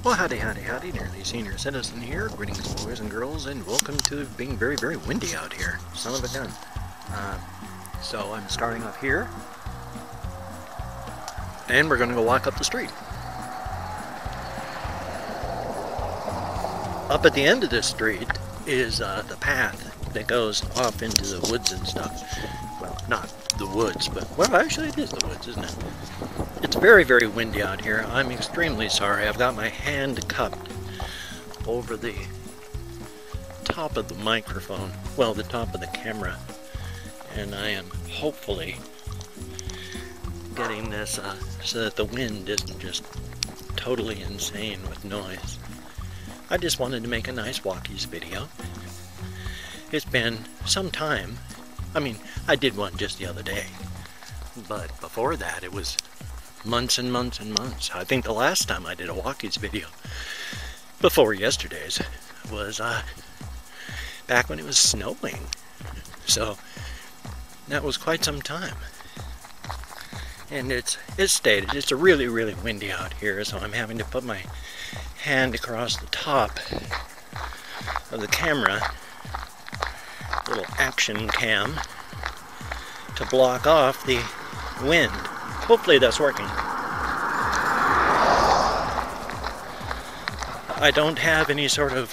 Well, howdy, howdy, howdy, nearly senior citizen here. Greetings, boys and girls, and welcome to being very, very windy out here. Son of a gun. So I'm starting off here, and we're going to go walk up the street. Up at the end of this street is the path that goes off into the woods and stuff. Well, not the woods, but, well, actually it is the woods, isn't it? It's very, very windy out here. I'm extremely sorry. I've got my hand cupped over the top of the microphone, well, the top of the camera, and I am hopefully getting this so that the wind isn't just totally insane with noise. I just wanted to make a nice Walkies video. It's been some time. I mean, I did one just the other day, but before that it was months and months and months. I think the last time I did a Walkies video before yesterday's was back when it was snowing. So that was quite some time. And it's stated, it's really, really windy out here, so I'm having to put my hand across the top of the camera, little action cam, to block off the wind. Hopefully that's working. I don't have any sort of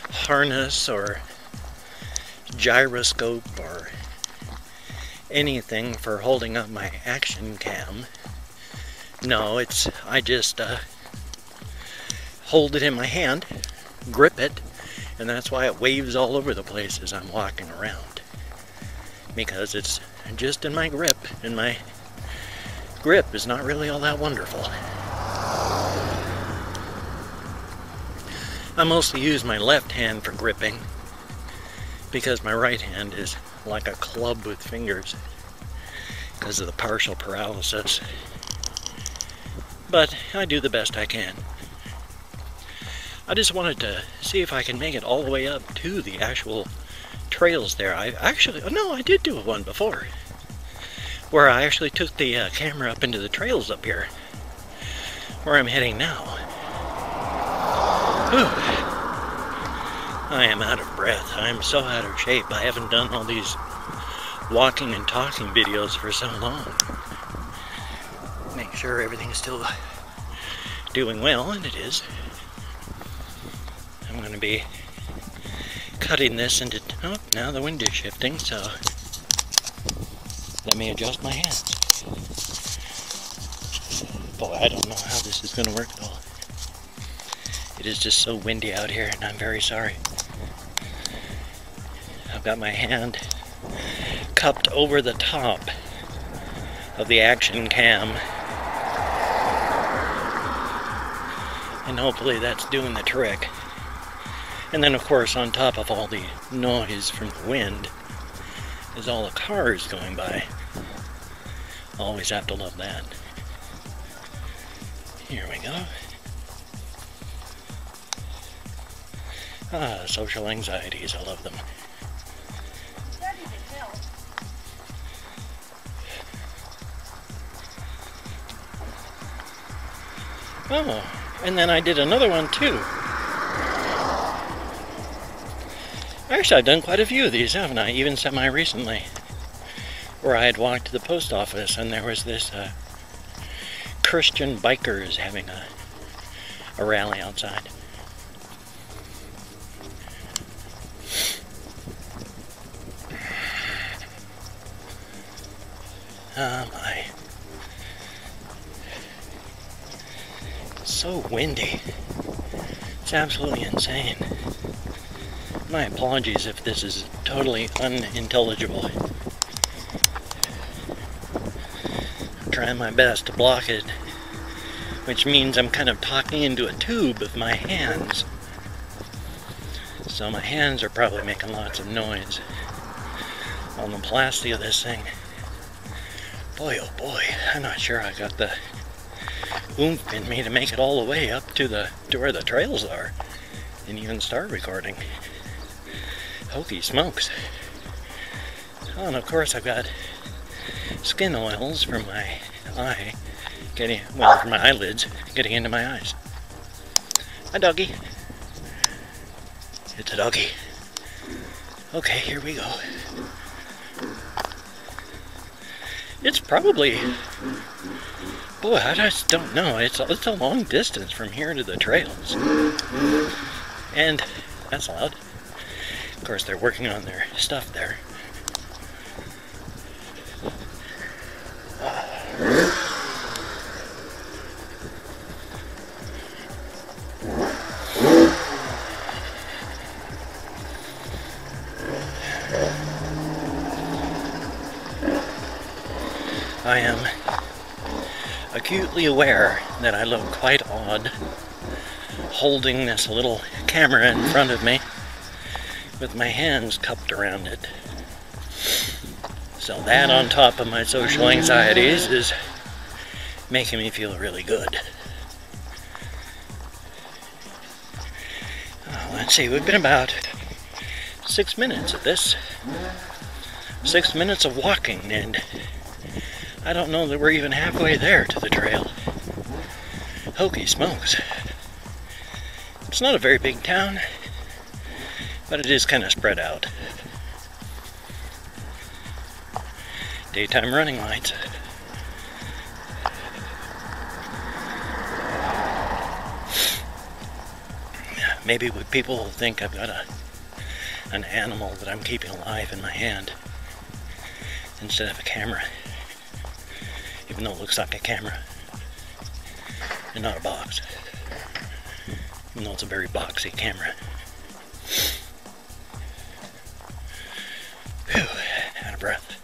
harness or gyroscope or anything for holding up my action cam. No, I just hold it in my hand, grip it, and that's why it waves all over the place as I'm walking around. Because it's just in my grip, and my grip is not really all that wonderful. I mostly use my left hand for gripping because my right hand is like a club with fingers because of the partial paralysis. But I do the best I can. I just wanted to see if I can make it all the way up to the actual trails there. I did do one before, where I actually took the camera up into the trails up here, where I'm heading now. Whew. I am out of breath. I am so out of shape. I haven't done all these walking and talking videos for so long. Make sure everything's still doing well, and it is. I'm going to be cutting this into... Oh, now the wind is shifting, so let me adjust my hands. Boy, I don't know how this is going to work at all. It is just so windy out here, and I'm very sorry. I've got my hand cupped over the top of the action cam, and hopefully that's doing the trick. And then, of course, on top of all the noise from the wind is all the cars going by. Always have to love that. Here we go. Ah, social anxieties, I love them. Oh, and then I did another one too. Actually, I've done quite a few of these, haven't I? Even semi-recently, where I had walked to the post office and there was this Christian bikers having a rally outside. Oh my. It's so windy. It's absolutely insane. My apologies if this is totally unintelligible. I'm trying my best to block it, which means I'm kind of talking into a tube with my hands. So my hands are probably making lots of noise on the plastic of this thing. Boy, oh boy, I'm not sure I got the oomph in me to make it all the way up to where the trails are and even start recording. Hokey smokes. Oh, and of course I've got skin oils from my eye, from my eyelids, getting into my eyes. Hi, doggy. It's a doggy. Okay, here we go. It's probably... Boy, I just don't know. It's a long distance from here to the trails. And that's loud. Of course, they're working on their stuff there. I am acutely aware that I look quite odd holding this little camera in front of me with my hands cupped around it. So that, on top of my social anxieties, is making me feel really good. Let's see, we've been about 6 minutes of this. 6 minutes of walking, and I don't know that we're even halfway there to the trail. Hokey smokes. It's not a very big town, but it is kind of spread out. Daytime running lights. Maybe people will think I've got an animal that I'm keeping alive in my hand instead of a camera. Even though it looks like a camera and not a box. Even though it's a very boxy camera. Whew, out of breath.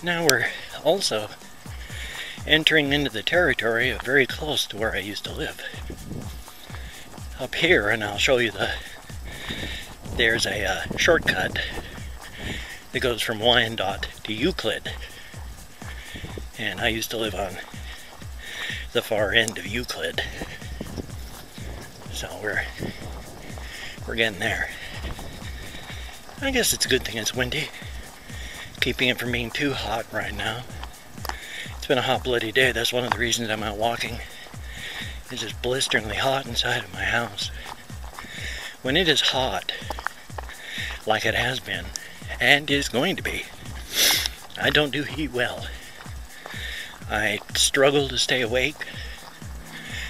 Now we're also entering into the territory of very close to where I used to live. Up here, and I'll show you there's a shortcut that goes from Wyandotte to Euclid. And I used to live on the far end of Euclid. So we're getting there. I guess it's a good thing it's windy, keeping it from being too hot right now. It's been a hot, bloody day. That's one of the reasons I'm out walking. It's just blisteringly hot inside of my house. When it is hot, like it has been, and is going to be, I don't do heat well. I struggle to stay awake.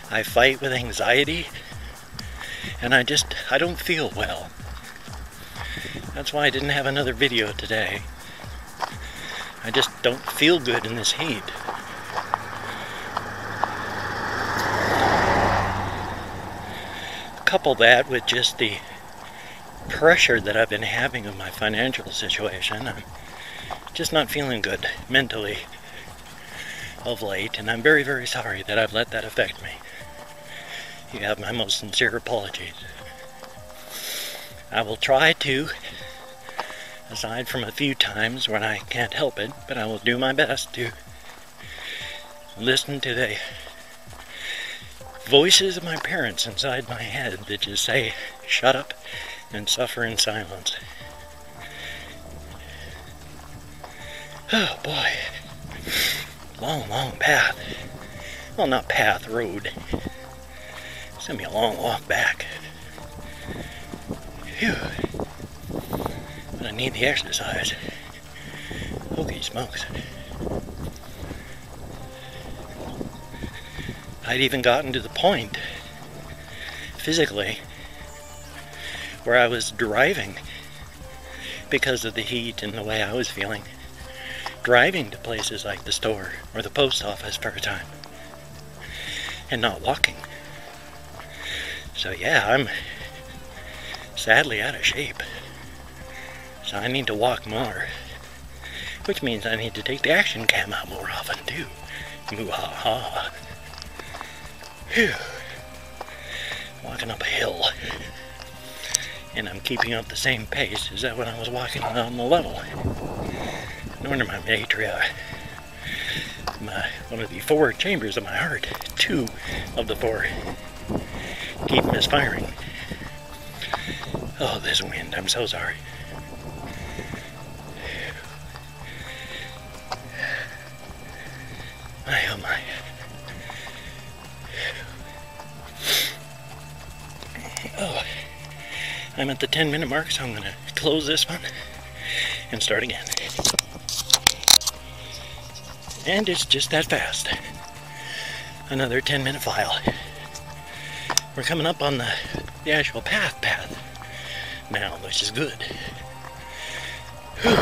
I fight with anxiety, and I don't feel well. That's why I didn't have another video today. I just don't feel good in this heat. Couple that with just the pressure that I've been having of my financial situation. I'm just not feeling good mentally of late, and I'm very, very sorry that I've let that affect me. You have my most sincere apologies. I will try to, aside from a few times when I can't help it, but I will do my best to listen to the voices of my parents inside my head that just say, shut up and suffer in silence. Oh boy. Long, long path. Well, not path, road. It's gonna be a long walk back. Phew. But I need the exercise. Holy smokes. I'd even gotten to the point, physically, where I was driving, because of the heat and the way I was feeling, driving to places like the store or the post office for a time, and not walking. So yeah, I'm sadly out of shape. So I need to walk more, which means I need to take the action cam out more often too. Moo-ha-ha. Phew. Walking up a hill, and I'm keeping up the same pace as that when I was walking on the level. No wonder my atria, one of the 4 chambers of my heart, 2 of the 4, keep misfiring. Oh, this wind, I'm so sorry. I'm at the 10-minute mark, so I'm going to close this one and start again. And it's just that fast. Another 10-minute file. We're coming up on the actual path now, which is good. Whew.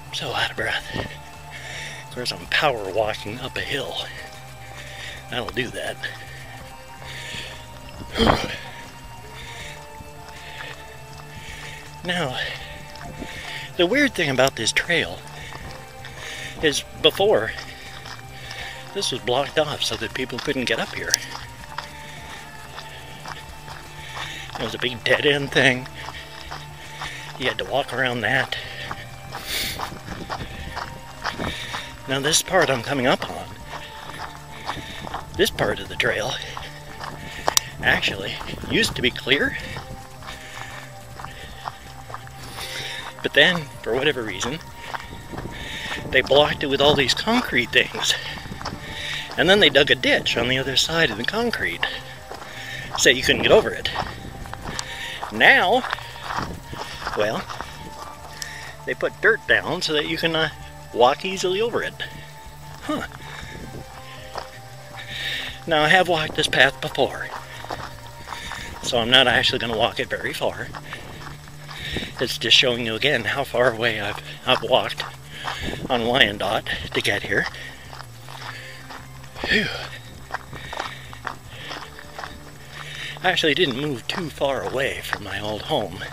I'm so out of breath. Of course, I'm power walking up a hill. That'll do that. Whew. Now, the weird thing about this trail is before, this was blocked off so that people couldn't get up here. It was a big dead-end thing. You had to walk around that. Now this part I'm coming up on, this part of the trail, actually used to be clear. But then, for whatever reason, they blocked it with all these concrete things. And then they dug a ditch on the other side of the concrete so you couldn't get over it. Now, well, they put dirt down so that you can walk easily over it. Huh. Now, I have walked this path before, so I'm not actually going to walk it very far. It's just showing you again how far away I've walked on Wyandotte to get here. Whew. I actually didn't move too far away from my old home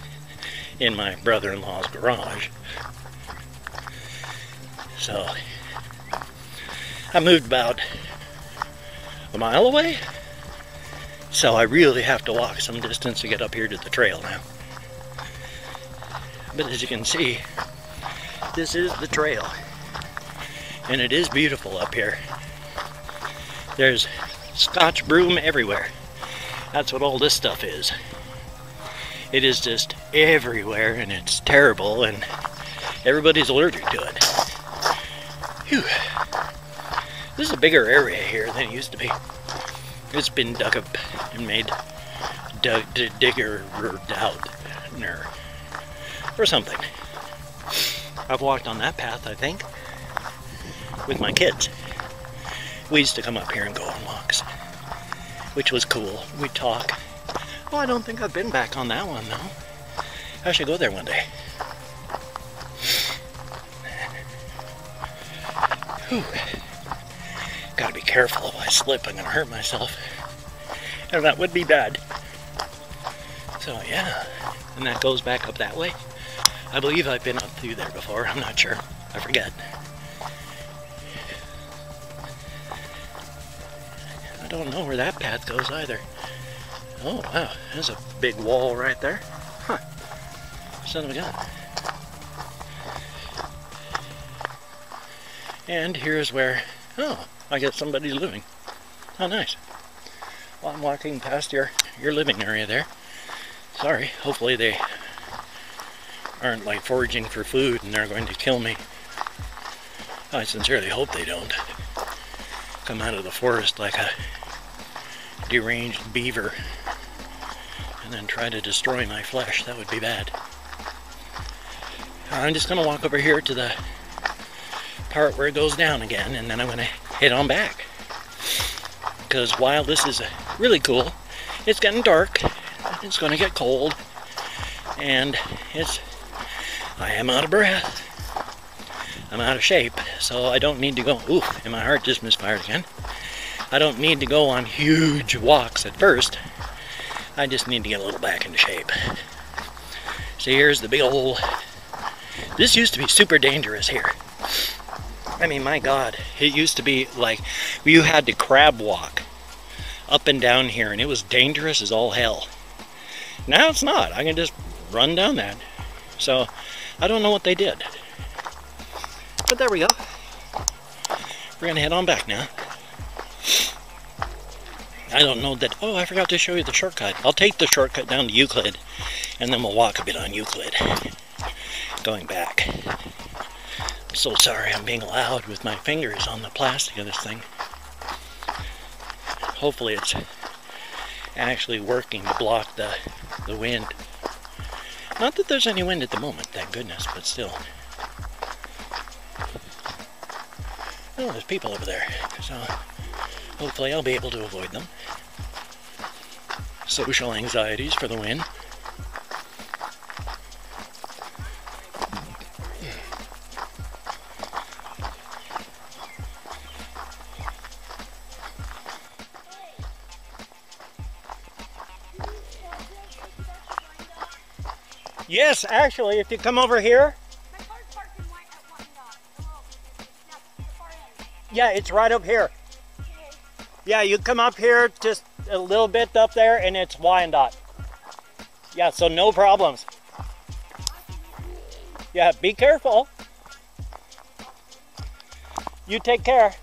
in my brother-in-law's garage. So, I moved about a mile away. So I really have to walk some distance to get up here to the trail now. But as you can see, this is the trail. And it is beautiful up here. There's Scotch broom everywhere. That's what all this stuff is. It is just everywhere, and it's terrible, and everybody's allergic to it. Whew. This is a bigger area here than it used to be. It's been dug up and made digger out or something. I've walked on that path, I think, with my kids. We used to come up here and go on walks, which was cool. We'd talk. Oh, I don't think I've been back on that one, though. I should go there one day. Whew. Gotta be careful. If I slip, I'm gonna hurt myself. And that would be bad. So, yeah. And that goes back up that way. I believe I've been up through there before. I'm not sure. I forget. I don't know where that path goes either. Oh, wow. There's a big wall right there. Huh. Son of a gun. And here's where, oh, I guess somebody's living. Oh, nice. Well, I'm walking past your living area there. Sorry. Hopefully they aren't like foraging for food and they're going to kill me. I sincerely hope they don't come out of the forest like a deranged beaver and then try to destroy my flesh. That would be bad. I'm just going to walk over here to the part where it goes down again, and then I'm going to head on back. Because while this is really cool, it's getting dark, it's going to get cold, and I am out of breath. I'm out of shape, so I don't need to go, ooh, and my heart just misfired again. I don't need to go on huge walks at first. I just need to get a little back into shape. So here's the big old, this used to be super dangerous here. I mean, my God, it used to be like you had to crab walk up and down here, and it was dangerous as all hell. Now it's not. I can just run down that. So I don't know what they did. But there we go. We're going to head on back now. I don't know that, oh, I forgot to show you the shortcut. I'll take the shortcut down to Euclid, and then we'll walk a bit on Euclid, going back. I'm so sorry I'm being loud with my fingers on the plastic of this thing. Hopefully it's actually working to block the wind. Not that there's any wind at the moment, thank goodness, but still. Oh, there's people over there, so hopefully I'll be able to avoid them. Social anxieties for the win. Yes, actually, if you come over here. My car's parked at the far end. Yeah, it's right up here. Okay. Yeah, you come up here just a little bit up there and it's Wyandotte. Yeah, so no problems. Yeah, be careful. You take care.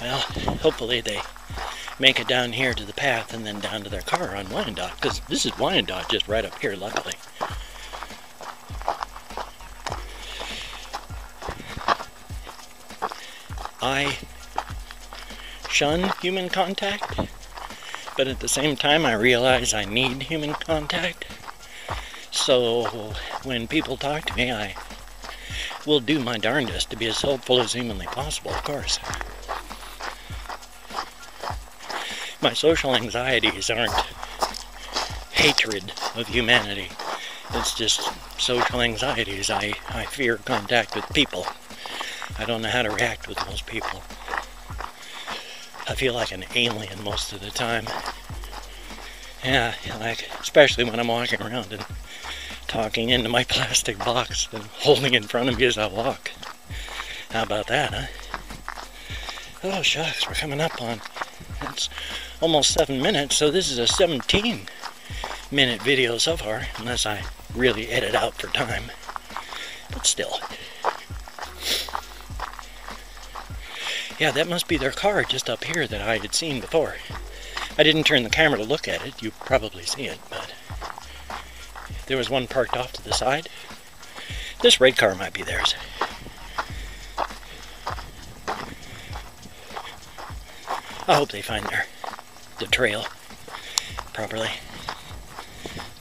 Well, hopefully they make it down here to the path and then down to their car on Wyandotte, because this is Wyandotte just right up here, luckily. I shun human contact, but at the same time I realize I need human contact. So when people talk to me, I will do my darndest to be as helpful as humanly possible, of course. My social anxieties aren't hatred of humanity. It's just social anxieties. I fear contact with people. I don't know how to react with most people. I feel like an alien most of the time. Yeah, like especially when I'm walking around and talking into my plastic box and holding in front of me as I walk. How about that, huh? Oh shucks, we're coming up on, it's almost 7 minutes, so this is a 17-minute video so far, unless I really edit out for time. But still. Yeah, that must be their car just up here that I had seen before. I didn't turn the camera to look at it, you probably see it, but there was one parked off to the side. This red car might be theirs. I hope they find the trail properly.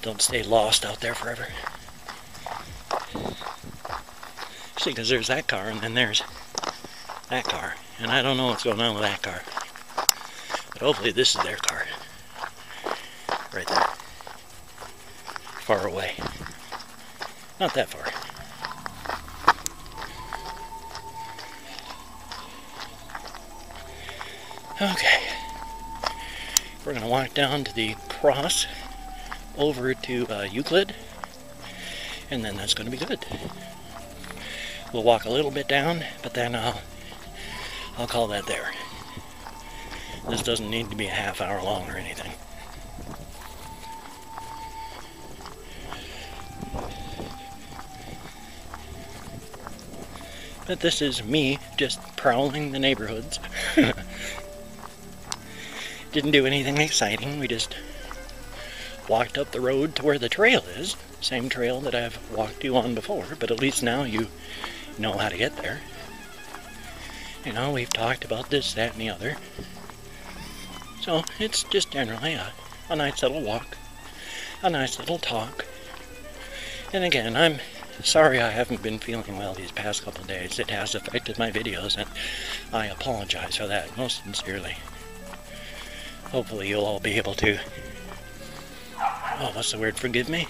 Don't stay lost out there forever. See, because there's that car and then there's that car. And I don't know what's going on with that car. But hopefully this is their car. Right there. Far away. Not that far. Okay. We're going to walk down to the cross over to Euclid. And then that's going to be good. We'll walk a little bit down, but then I'll call that there. This doesn't need to be a half hour long or anything. But this is me just prowling the neighborhoods. Didn't do anything exciting, we just walked up the road to where the trail is. Same trail that I've walked you on before, but at least now you know how to get there. You know, we've talked about this, that, and the other. So it's just generally a nice little walk, a nice little talk. And again, I'm sorry I haven't been feeling well these past couple of days. It has affected my videos, and I apologize for that most sincerely. Hopefully you'll all be able to, oh, what's the word, forgive me,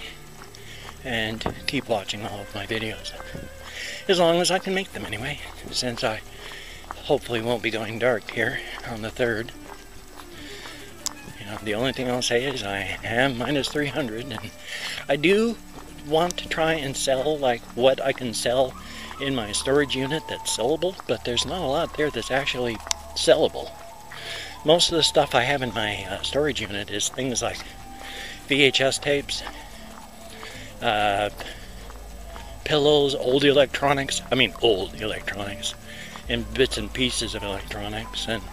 and keep watching all of my videos. As long as I can make them anyway, since I hopefully won't be going dark here on the 3rd. You know, the only thing I'll say is I am minus 300, and I do want to try and sell like what I can sell in my storage unit that's sellable, but there's not a lot there that's actually sellable. Most of the stuff I have in my storage unit is things like VHS tapes, pillows, old electronics, and bits and pieces of electronics, and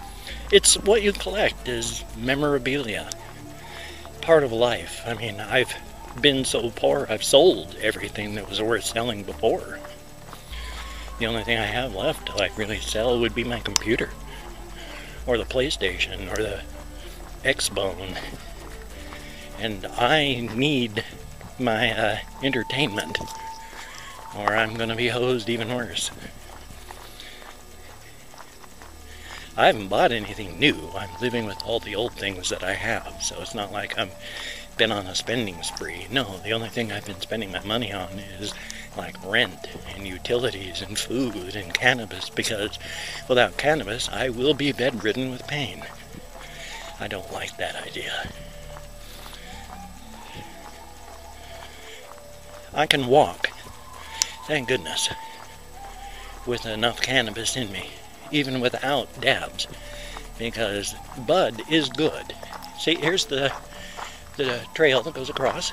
it's what you collect is memorabilia, part of life. I mean, I've been so poor, I've sold everything that was worth selling before. The only thing I have left to like really sell would be my computer, or the PlayStation, or the Xbone, and I need my entertainment, or I'm going to be hosed even worse. I haven't bought anything new. I'm living with all the old things that I have, so it's not like I've been on a spending spree. No, the only thing I've been spending my money on is like rent and utilities and food and cannabis, because without cannabis I will be bedridden with pain. I don't like that idea. I can walk, thank goodness, with enough cannabis in me, even without dabs, because bud is good. See, here's the trail that goes across.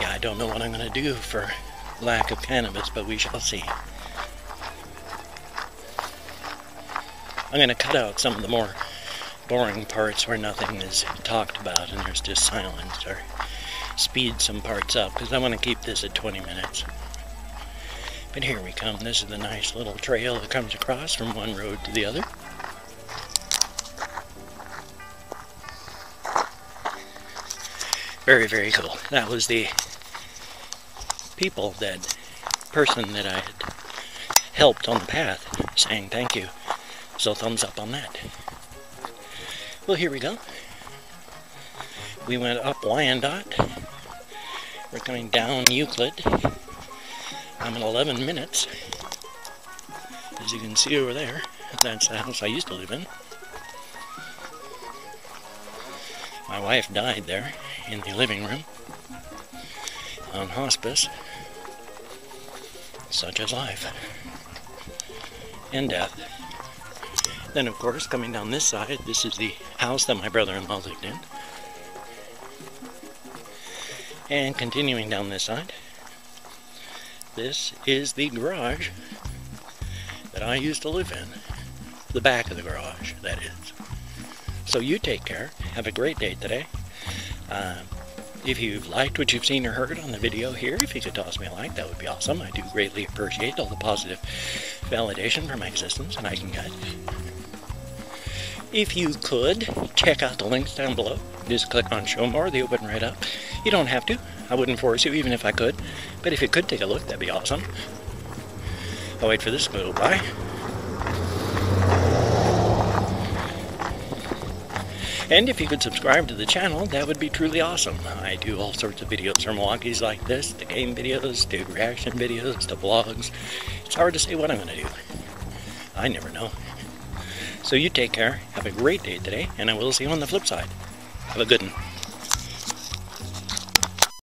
Yeah, I don't know what I'm going to do for lack of cannabis, but we shall see. I'm going to cut out some of the more boring parts where nothing is talked about and there's just silence, or speed some parts up, because I want to keep this at 20 minutes. But here we come. This is the nice little trail that comes across from one road to the other. Very, very cool. That was the person that I had helped on the path saying thank you. So thumbs up on that. Well, here we go. We went up Wyandotte. We're coming down Euclid. I'm in 11 minutes. As you can see over there, that's the house I used to live in. My wife died there in the living room on hospice. Such is life and death. Then, of course, coming down this side, this is the house that my brother-in-law lived in. And continuing down this side, this is the garage that I used to live in. The back of the garage, that is. So you take care. Have a great day today. If you've liked what you've seen or heard on the video here, if you could toss me a like, that would be awesome. I do greatly appreciate all the positive validation for my existence, and I can get. If you could, check out the links down below. Just click on Show More, they open right up. You don't have to. I wouldn't force you, even if I could. But if you could take a look, that'd be awesome. I'll wait for this to go by. And if you could subscribe to the channel, that would be truly awesome. I do all sorts of videos from Walkies like this, to game videos, to reaction videos, to vlogs. It's hard to say what I'm going to do. I never know. So you take care, have a great day today, and I will see you on the flip side. Have a good one.